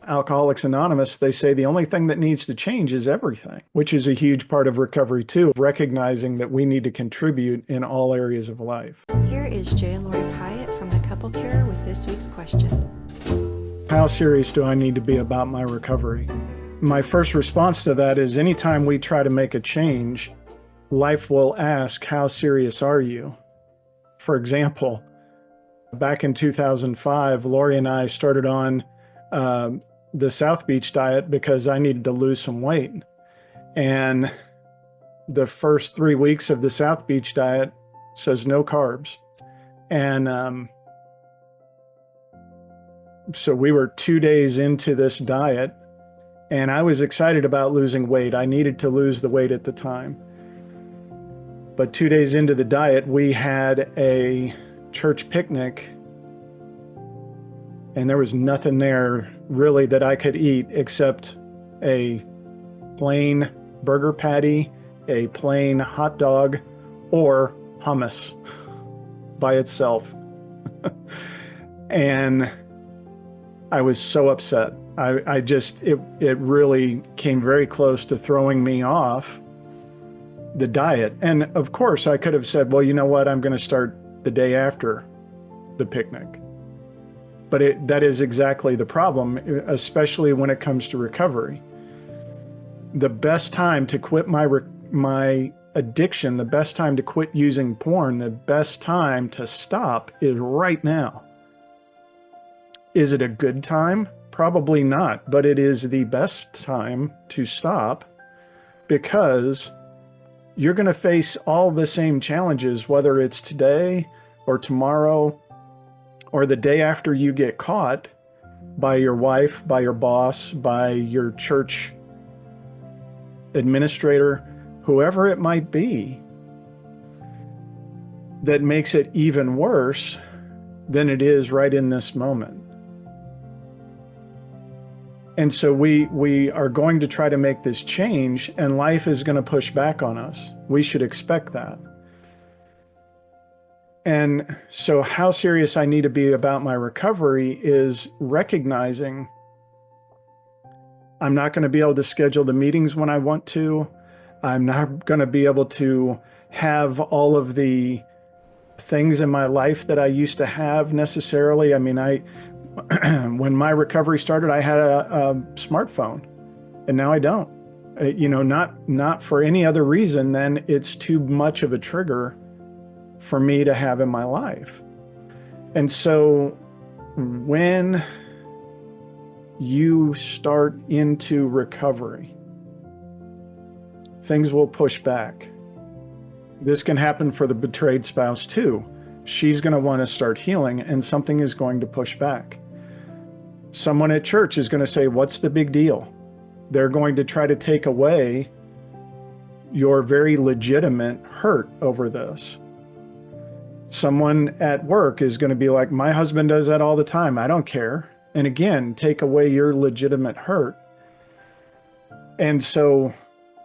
Alcoholics Anonymous, they say the only thing that needs to change is everything, which is a huge part of recovery too, recognizing that we need to contribute in all areas of life. Here is Jay and Lori Pyatt from The Couple Cure with this week's question. How serious do I need to be about my recovery? My first response to that is anytime we try to make a change, life will ask, how serious are you? For example, back in 2005, Lori and I started on the South Beach diet because I needed to lose some weight. And the first 3 weeks of the South Beach diet says no carbs. And so we were 2 days into this diet, and I was excited about losing weight. I needed to lose the weight at the time. But 2 days into the diet, we had a church picnic, and there was nothing there really that I could eat except a plain burger patty, a plain hot dog, or hummus by itself. And I was so upset. It really came very close to throwing me off the diet. And of course I could have said, well, you know what? I'm going to start the day after the picnic. But that is exactly the problem, especially when it comes to recovery. The best time to quit my addiction, the best time to quit using porn, the best time to stop is right now. Is it a good time? Probably not, but it is the best time to stop because you're going to face all the same challenges, whether it's today or tomorrow or the day after you get caught by your wife, by your boss, by your church administrator, whoever it might be, that makes it even worse than it is right in this moment. And so we are going to try to make this change, and life is going to push back on us. We should expect that. And so how serious I need to be about my recovery is recognizing I'm not going to be able to schedule the meetings when I want to. I'm not going to be able to have all of the things in my life that I used to have necessarily. I mean, when my recovery started, I had a smartphone, and now I don't. Not for any other reason than it's too much of a trigger for me to have in my life. And so when you start into recovery, things will push back. This can happen for the betrayed spouse too. She's going to want to start healing, and something is going to push back. Someone at church is going to say, what's the big deal? They're going to try to take away your very legitimate hurt over this. Someone at work is going to be like, my husband does that all the time. I don't care. And again, take away your legitimate hurt. And so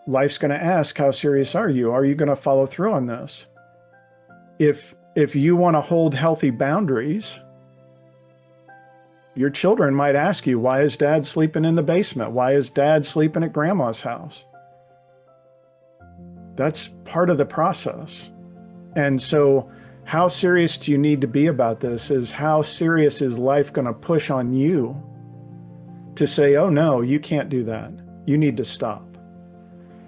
life's going to ask, how serious are you? Are you going to follow through on this? If you want to hold healthy boundaries, your children might ask you, why is dad sleeping in the basement? Why is dad sleeping at grandma's house? That's part of the process. And so how serious do you need to be about this? Is how serious is life going to push on you to say, oh no, you can't do that. You need to stop.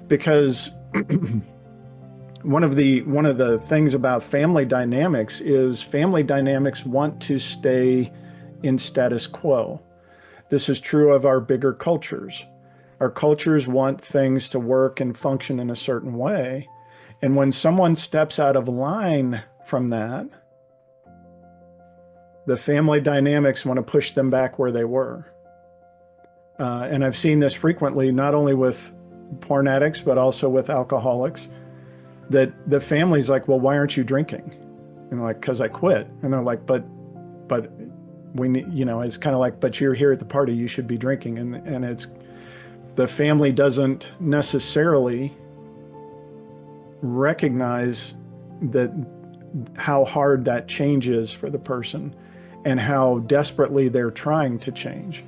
Because one of the things about family dynamics is family dynamics want to stay in status quo. This is true of our bigger cultures. Our cultures want things to work and function in a certain way. And when someone steps out of line from that, the family dynamics want to push them back where they were. And I've seen this frequently, not only with porn addicts, but also with alcoholics, that the family's like, well, why aren't you drinking? And they're like, because I quit. And they're like, but we need, it's kind of like, but you're here at the party, you should be drinking. And it's, the family doesn't necessarily recognize that how hard that change is for the person and how desperately they're trying to change.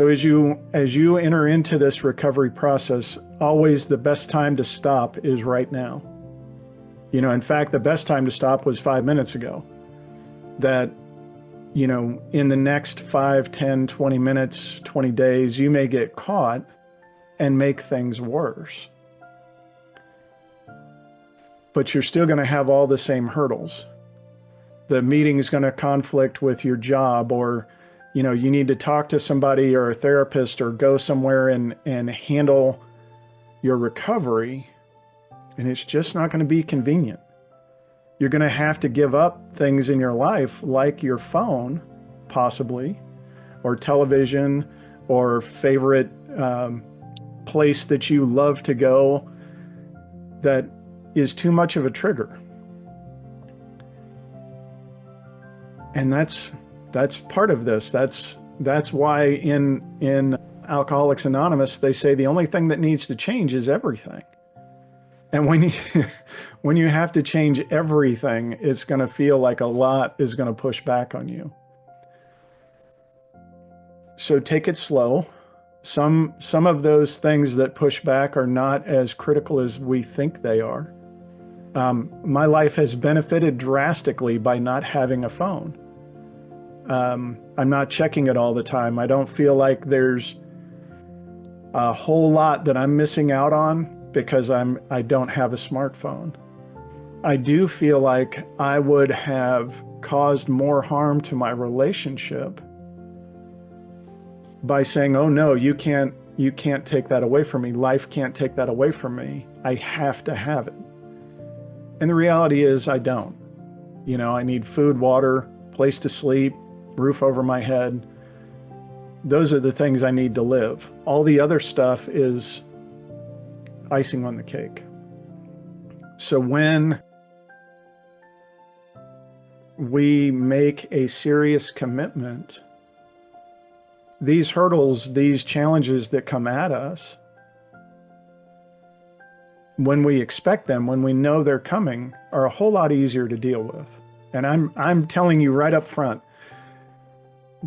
So as you enter into this recovery process, always the best time to stop is right now. In fact, the best time to stop was 5 minutes ago. That, in the next 5, 10, 20 minutes, 20 days, you may get caught and make things worse. But you're still going to have all the same hurdles. The meeting is going to conflict with your job, or you need to talk to somebody or a therapist or go somewhere and handle your recovery, and it's just not going to be convenient. You're going to have to give up things in your life like your phone, possibly, or television, or favorite place that you love to go that is too much of a trigger. And that's part of this. That's why in Alcoholics Anonymous, they say the only thing that needs to change is everything. And when you have to change everything, it's going to feel like a lot is going to push back on you. So take it slow. Some of those things that push back are not as critical as we think they are. My life has benefited drastically by not having a phone. I'm not checking it all the time. I don't feel like there's a whole lot that I'm missing out on because I don't have a smartphone. I do feel like I would have caused more harm to my relationship by saying, "Oh no, you can't take that away from me. Life can't take that away from me. I have to have it." And the reality is I don't. I need food, water, place to sleep, roof over my head. Those are the things I need to live. All the other stuff is icing on the cake. So when we make a serious commitment, these hurdles, these challenges that come at us, when we expect them, when we know they're coming, are a whole lot easier to deal with. And I'm telling you right up front,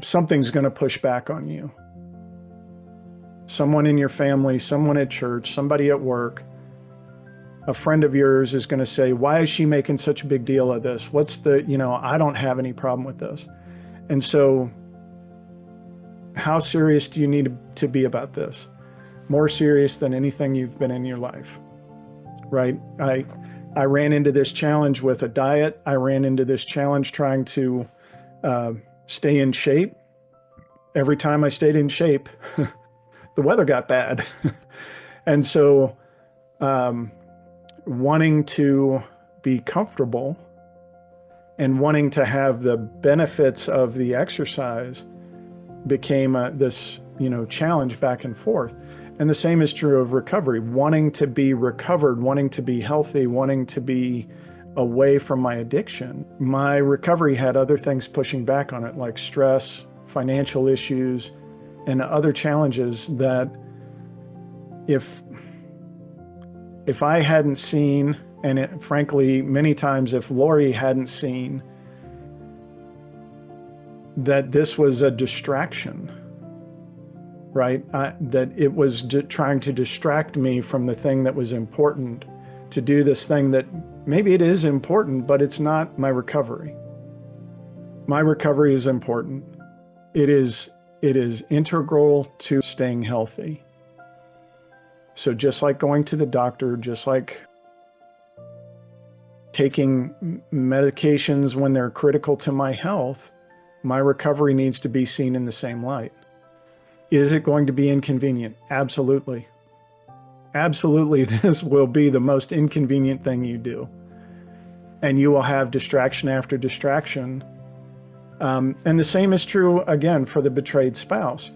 something's going to push back on you. Someone in your family, someone at church, somebody at work, a friend of yours is going to say, "Why is she making such a big deal of this? I don't have any problem with this." And so how serious do you need to be about this? More serious than anything you've been in your life, right? I ran into this challenge with a diet. I ran into this challenge trying to stay in shape. Every time I stayed in shape, the weather got bad. And so wanting to be comfortable and wanting to have the benefits of the exercise became this challenge back and forth. And the same is true of recovery, wanting to be recovered, wanting to be healthy, wanting to be away from my addiction. My recovery had other things pushing back on it, like stress, financial issues, and other challenges that if I hadn't seen, and frankly, many times if Lori hadn't seen that this was a distraction, right? That it was trying to distract me from the thing that was important, to do this thing that maybe it is important, but it's not my recovery. My recovery is important. It is integral to staying healthy. So just like going to the doctor, just like taking medications when they're critical to my health, my recovery needs to be seen in the same light. Is it going to be inconvenient? Absolutely. Absolutely, this will be the most inconvenient thing you do. And you will have distraction after distraction. And the same is true, again, for the betrayed spouse.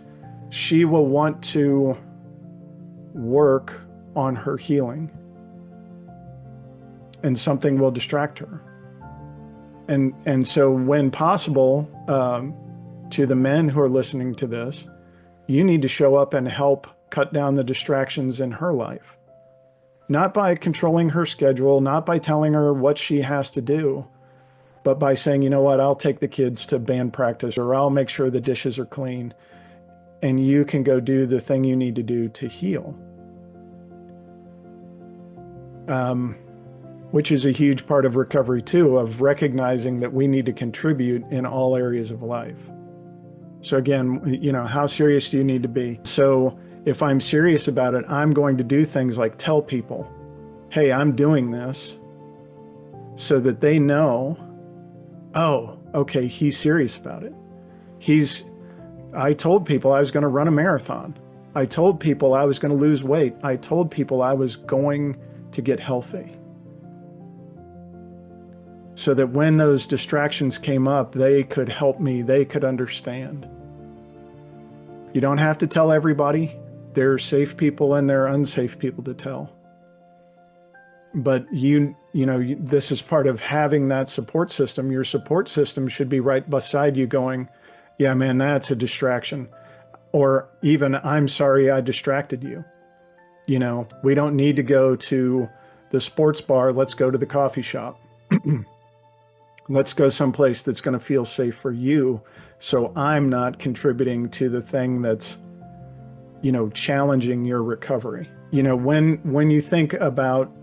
She will want to work on her healing, and something will distract her. And so when possible, to the men who are listening to this, you need to show up and help cut down the distractions in her life. Not by controlling her schedule, not by telling her what she has to do, but by saying, "You know what, I'll take the kids to band practice, or I'll make sure the dishes are clean." and you can go do the thing you need to do to heal. Which is a huge part of recovery too, of recognizing that we need to contribute in all areas of life. So again, how serious do you need to be? So if I'm serious about it, I'm going to do things like tell people, hey, I'm doing this, so that they know, oh, okay, he's serious about it. I told people I was going to run a marathon. I told people I was going to lose weight. I told people I was going to get healthy. So that when those distractions came up, they could help me, they could understand. You don't have to tell everybody. There are safe people and there are unsafe people to tell. But this is part of having that support system. Your support system should be right beside you going, yeah, man, that's a distraction. Or even, I'm sorry I distracted you. We don't need to go to the sports bar. Let's go to the coffee shop. Let's go someplace that's going to feel safe for you, so I'm not contributing to the thing that's, challenging your recovery. When you think about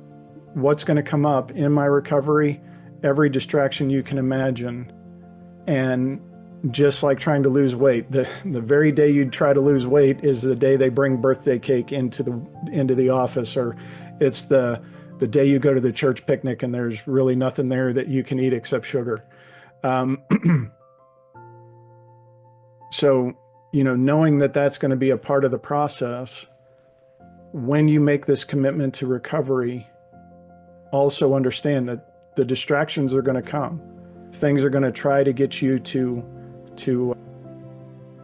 what's going to come up in my recovery, every distraction you can imagine, and just like trying to lose weight, the very day you'd try to lose weight is the day they bring birthday cake into the office, or it's the day you go to the church picnic and there's really nothing there that you can eat except sugar. So, knowing that that's going to be a part of the process, when you make this commitment to recovery, also understand that the distractions are going to come. Things are going to try to get you to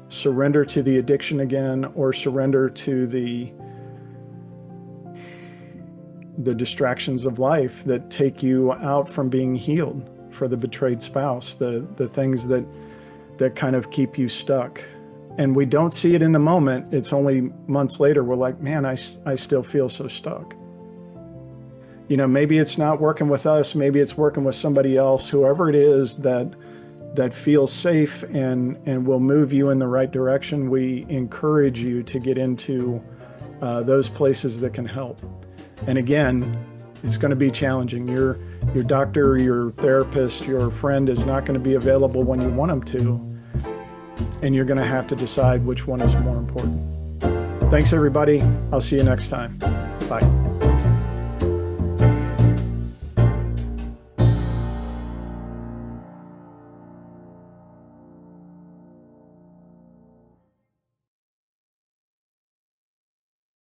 surrender to the addiction again, or surrender to the distractions of life that take you out from being healed for the betrayed spouse, the things that kind of keep you stuck. And we don't see it in the moment. It's only months later we're like, man, I still feel so stuck. Maybe it's not working with us, maybe it's working with somebody else, whoever it is that feels safe and will move you in the right direction. We encourage you to get into those places that can help. And again, it's going to be challenging. Your doctor, your therapist, your friend is not going to be available when you want them to. And you're going to have to decide which one is more important. Thanks, everybody. I'll see you next time. Bye.